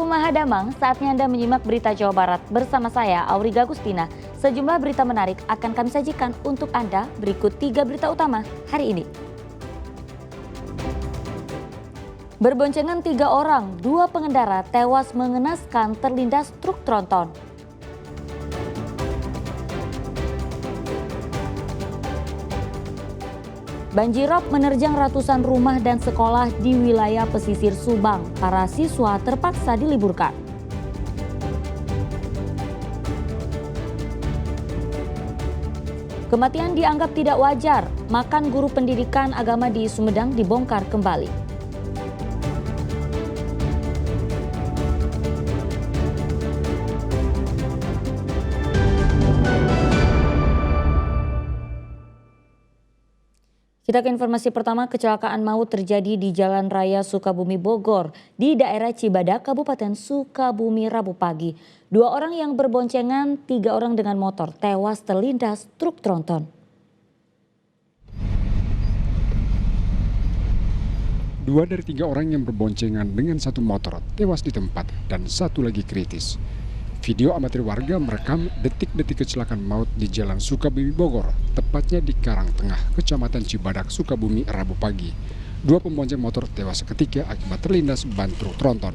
Saudaraku Mahadamang, saatnya Anda menyimak berita Jawa Barat bersama saya, Auriga Agustina. Sejumlah berita menarik akan kami sajikan untuk Anda. Berikut 3 berita utama hari ini. Berboncengan 3 orang, 2 pengendara tewas mengenaskan terlindas truk tronton. Banjirop menerjang ratusan rumah dan sekolah di wilayah pesisir Subang. Para siswa terpaksa diliburkan. Kematian dianggap tidak wajar. Makam guru pendidikan agama di Sumedang dibongkar kembali. Kita ke informasi pertama, kecelakaan maut terjadi di Jalan Raya Sukabumi Bogor di daerah Cibadak, Kabupaten Sukabumi Rabu pagi. 2 orang yang berboncengan, 3 orang dengan motor tewas terlindas truk tronton. 2 dari 3 orang yang berboncengan dengan 1 motor tewas di tempat dan 1 lagi kritis. Video amatir warga merekam detik-detik kecelakaan maut di Jalan Sukabumi Bogor, tepatnya di Karangtengah, Kecamatan Cibadak, Sukabumi, Rabu pagi. 2 pembonceng motor tewas seketika akibat terlindas ban truk tronton.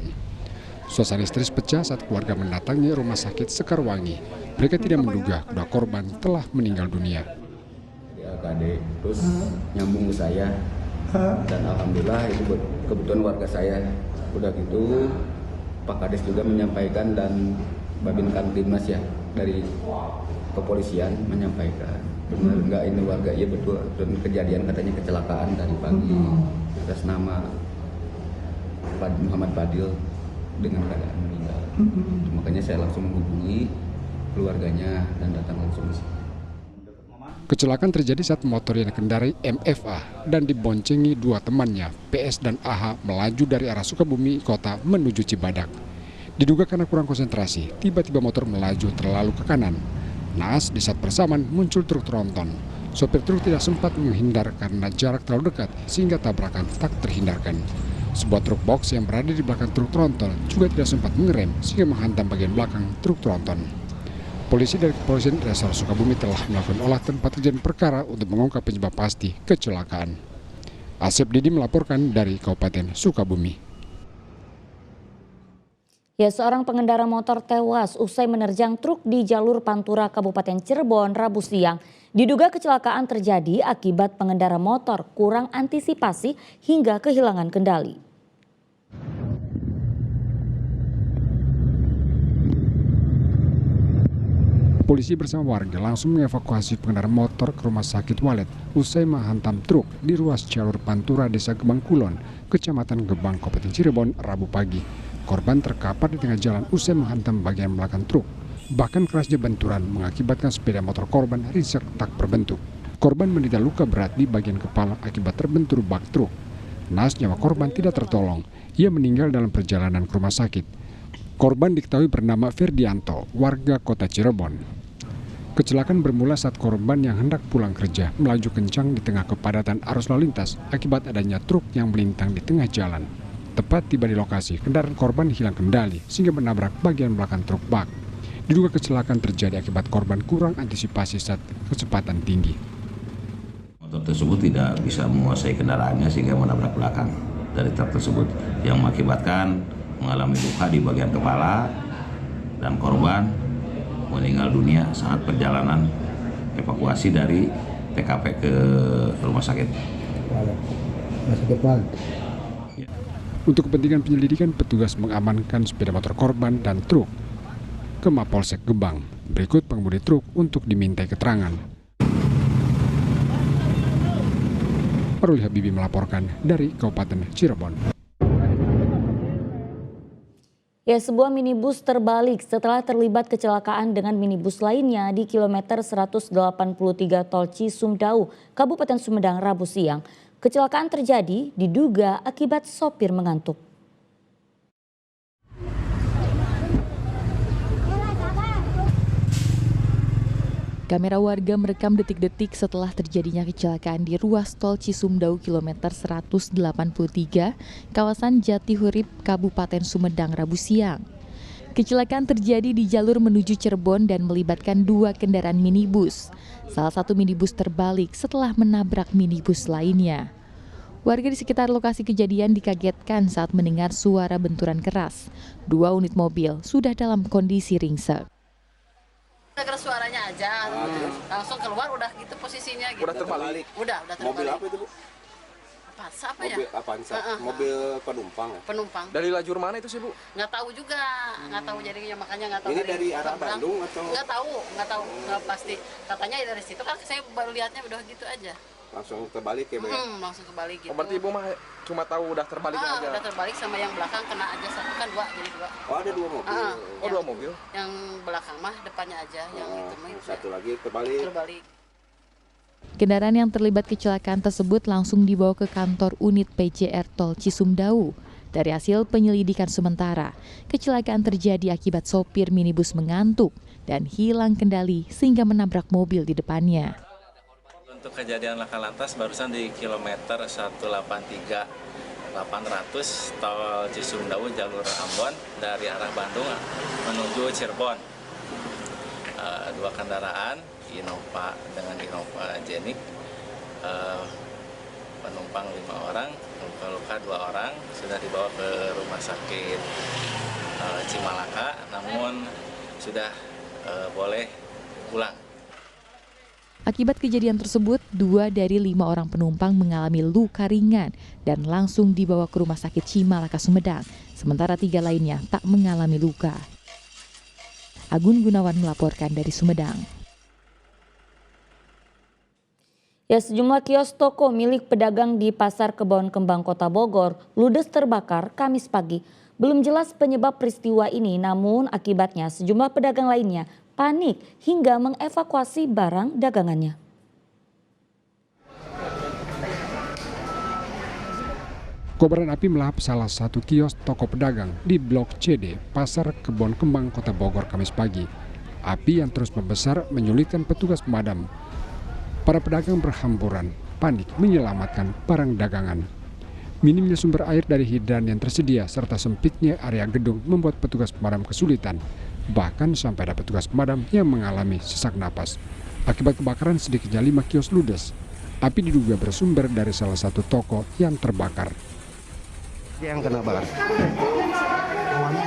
Suasana histeris pecah saat keluarga mendatangi rumah sakit Sekarwangi. Mereka tidak menduga kedua korban telah meninggal dunia. AKD terus nyambung ke saya, dan alhamdulillah itu kebutuhan warga saya. Udah gitu Pak Kades juga menyampaikan dan Babin Kamtibmas ya dari kepolisian menyampaikan benar enggak ini warga, iya betul, dan kejadian katanya kecelakaan tadi pagi atas nama Muhammad Fadil dengan keadaan meninggal. Makanya saya langsung menghubungi keluarganya dan datang langsung ke sini. Kecelakaan terjadi saat motor yang dikendarai MFA dan diboncengi 2 temannya, PS dan AH, melaju dari arah Sukabumi Kota menuju Cibadak. Diduga karena kurang konsentrasi, tiba-tiba motor melaju terlalu ke kanan. Naas di saat bersamaan muncul truk tronton. Sopir truk tidak sempat menghindar karena jarak terlalu dekat sehingga tabrakan tak terhindarkan. Sebuah truk box yang berada di belakang truk tronton juga tidak sempat mengerem sehingga menghantam bagian belakang truk tronton. Polisi dari Kepolisian Resor Sukabumi telah melakukan olah tempat kejadian perkara untuk mengungkap penyebab pasti kecelakaan. Asep Didi melaporkan dari Kabupaten Sukabumi. Ya, seorang pengendara motor tewas usai menerjang truk di jalur Pantura Kabupaten Cirebon Rabu siang. Diduga kecelakaan terjadi akibat pengendara motor kurang antisipasi hingga kehilangan kendali. Polisi bersama warga langsung mengevakuasi pengendara motor ke rumah sakit Walet usai menghantam truk di ruas jalur Pantura Desa Gebang Kulon, Kecamatan Gebang, Kabupaten Cirebon, Rabu pagi. Korban terkapar di tengah jalan usai menghantam bagian belakang truk. Bahkan kerasnya benturan mengakibatkan sepeda motor korban ringsek tak berbentuk. Korban menderita luka berat di bagian kepala akibat terbentur bak truk. Naas nyawa korban tidak tertolong. Ia meninggal dalam perjalanan ke rumah sakit. Korban diketahui bernama Ferdianto, warga kota Cirebon. Kecelakaan bermula saat korban yang hendak pulang kerja melaju kencang di tengah kepadatan arus lalu lintas akibat adanya truk yang melintang di tengah jalan. Tepat tiba di lokasi, kendaraan korban hilang kendali sehingga menabrak bagian belakang truk bak. Diduga kecelakaan terjadi akibat korban kurang antisipasi saat kecepatan tinggi. Motor tersebut tidak bisa menguasai kendaraannya sehingga menabrak belakang dari truk tersebut yang mengakibatkan mengalami luka di bagian kepala dan korban meninggal dunia saat perjalanan evakuasi dari TKP ke rumah sakit. Untuk kepentingan penyelidikan, petugas mengamankan sepeda motor korban dan truk ke Mapolsek Gebang. Berikut pengemudi truk untuk dimintai keterangan. Paruli Habibi melaporkan dari Kabupaten Cirebon. Ya, sebuah minibus terbalik setelah terlibat kecelakaan dengan minibus lainnya di kilometer 183 Tol Cisumdawu, Kabupaten Sumedang, Rabu siang. Kecelakaan terjadi diduga akibat sopir mengantuk. Kamera warga merekam detik-detik setelah terjadinya kecelakaan di ruas tol Cisumdawu kilometer 183, kawasan Jatihurip, Kabupaten Sumedang, Rabu siang. Kecelakaan terjadi di jalur menuju Cirebon dan melibatkan 2 kendaraan minibus. Salah satu minibus terbalik setelah menabrak minibus lainnya. Warga di sekitar lokasi kejadian dikagetkan saat mendengar suara benturan keras. 2 unit mobil sudah dalam kondisi ringsek. Dengar suaranya aja, langsung keluar udah gitu posisinya gitu. Udah terbalik? Udah terbalik. Mobil apa itu, Bu? Avanza apa ya? Mobil Avanza, mobil penumpang ya? Penumpang. Dari lajur mana itu sih, Bu? Nggak tahu juga, nggak tahu jadinya, makanya nggak tahu. Ini dari arah Bandung atau? Nggak tahu, nggak pasti. Katanya dari situ kan saya baru lihatnya udah gitu aja. Langsung terbalik ya, Bu? Langsung kebalik gitu. Oh, berarti Ibu mah cuma tahu udah terbalik aja? Udah terbalik sama yang belakang kena aja satu kan 2, jadi 2. Oh, ada 2 mobil? Oh, 2 mobil? Yang belakang mah depannya aja, yang itu mah itu satu lagi terbalik. Kendaraan yang terlibat kecelakaan tersebut langsung dibawa ke kantor unit PJR Tol Cisumdawu. Dari hasil penyelidikan sementara, kecelakaan terjadi akibat sopir minibus mengantuk dan hilang kendali sehingga menabrak mobil di depannya. Untuk kejadian laka lantas barusan di kilometer 183 800 tol Cisumdawu jalur Ambon dari arah Bandung menuju Cirebon. 2 kendaraan Innova dengan Innova Genik, penumpang 5 orang, luka-luka 2 orang sudah dibawa ke rumah sakit Cimalaka, namun sudah boleh pulang. Akibat kejadian tersebut, 2 dari 5 orang penumpang mengalami luka ringan dan langsung dibawa ke rumah sakit Cimalaka Sumedang, sementara 3 lainnya tak mengalami luka. Agun Gunawan melaporkan dari Sumedang. Ya, sejumlah kios toko milik pedagang di Pasar Kebon Kembang Kota Bogor ludes terbakar Kamis pagi. Belum jelas penyebab peristiwa ini, namun akibatnya sejumlah pedagang lainnya panik hingga mengevakuasi barang dagangannya. Kobaran api melahap salah satu kios toko pedagang di Blok CD, Pasar Kebon Kembang, Kota Bogor, Kamis pagi. Api yang terus membesar menyulitkan petugas pemadam. Para pedagang berhamburan, panik menyelamatkan barang dagangan. Minimnya sumber air dari hidran yang tersedia serta sempitnya area gedung membuat petugas pemadam kesulitan. Bahkan sampai ada petugas pemadam yang mengalami sesak napas. Akibat kebakaran sedikitnya 5 kios ludes. Api diduga bersumber dari salah satu toko yang terbakar. Yang kena bakar? Awalnya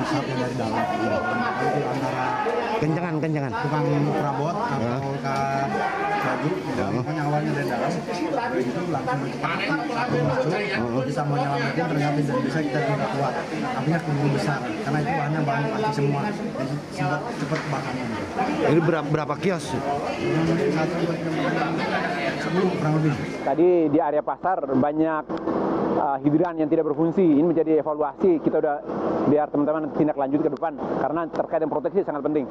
asapnya dari dalam. Itu antara kencangan. Tukang perabot atau baju. Pokoknya awalnya dari dalam. Itu langsung masuk. Bisa menyelamatin, ternyata tidak bisa, kita tidak kuat. Apinya keburu besar karena itu bahannya bahan pasti semua. Jadi sempat cepat bakarnya. Ini berapa kios? Satu sebelum kurang lebih. Tadi di area pasar banyak hidran yang tidak berfungsi. Ini menjadi evaluasi, kita udah biar teman-teman tindak lanjut ke depan karena terkait dengan proteksi sangat penting.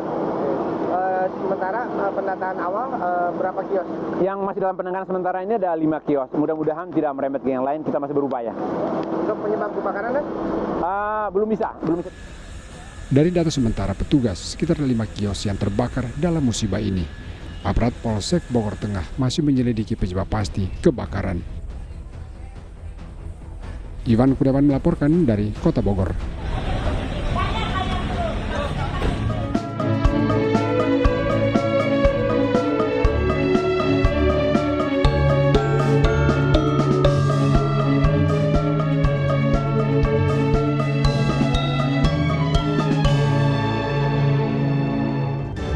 Sementara pendataan awal berapa kios? Yang masih dalam penanganan sementara ini ada 5 kios. Mudah-mudahan tidak merembet ke yang lain, kita masih berupaya. Untuk penyebab kebakaran kan? Belum bisa. Dari data sementara petugas, sekitar 5 kios yang terbakar dalam musibah ini. Aparat Polsek Bogor Tengah masih menyelidiki penyebab pasti kebakaran. Iwan Kurniawan melaporkan dari Kota Bogor.